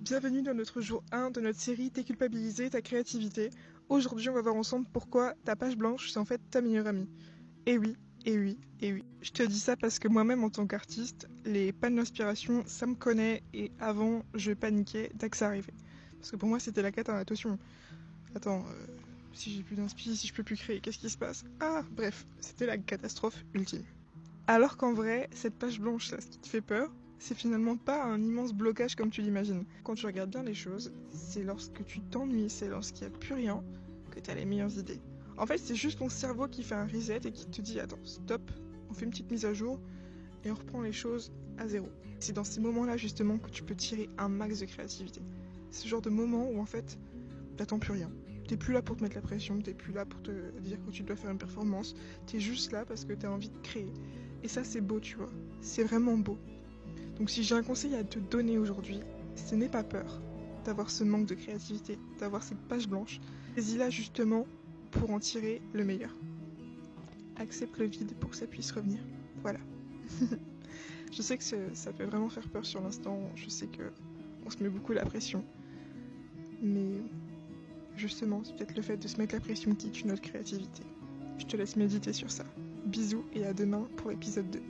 Bienvenue dans notre jour 1 de notre série Déculpabiliser ta créativité. Aujourd'hui, on va voir ensemble pourquoi ta page blanche, c'est en fait ta meilleure amie. Et oui, et oui, et oui. Je te dis ça parce que moi-même, en tant qu'artiste, les pannes d'inspiration, ça me connaît et avant, je paniquais dès que ça arrivait. Parce que pour moi, c'était la cata. Attention, attends, si j'ai plus d'inspi, si je peux plus créer, qu'est-ce qui se passe? Ah, bref, c'était la catastrophe ultime. Alors qu'en vrai, cette page blanche, là, ce qui te fait peur, c'est finalement pas un immense blocage comme tu l'imagines. Quand tu regardes bien les choses, c'est lorsque tu t'ennuies, c'est lorsqu'il n'y a plus rien que tu as les meilleures idées. En fait, c'est juste ton cerveau qui fait un reset et qui te dit attends, stop, on fait une petite mise à jour et on reprend les choses à zéro. C'est dans ces moments-là justement que tu peux tirer un max de créativité. C'est ce genre de moment où en fait, t'attends plus rien. T'es plus là pour te mettre la pression, t'es plus là pour te dire que tu dois faire une performance, t'es juste là parce que t'as envie de créer. Et ça, c'est beau, tu vois. C'est vraiment beau. Donc si j'ai un conseil à te donner aujourd'hui, ce n'est pas peur d'avoir ce manque de créativité, d'avoir cette page blanche. Saisis là justement pour en tirer le meilleur. Accepte le vide pour que ça puisse revenir. Voilà. Je sais que ça peut vraiment faire peur sur l'instant, je sais que on se met beaucoup la pression. Mais justement, c'est peut-être le fait de se mettre la pression qui tue notre créativité. Je te laisse méditer sur ça. Bisous et à demain pour épisode 2.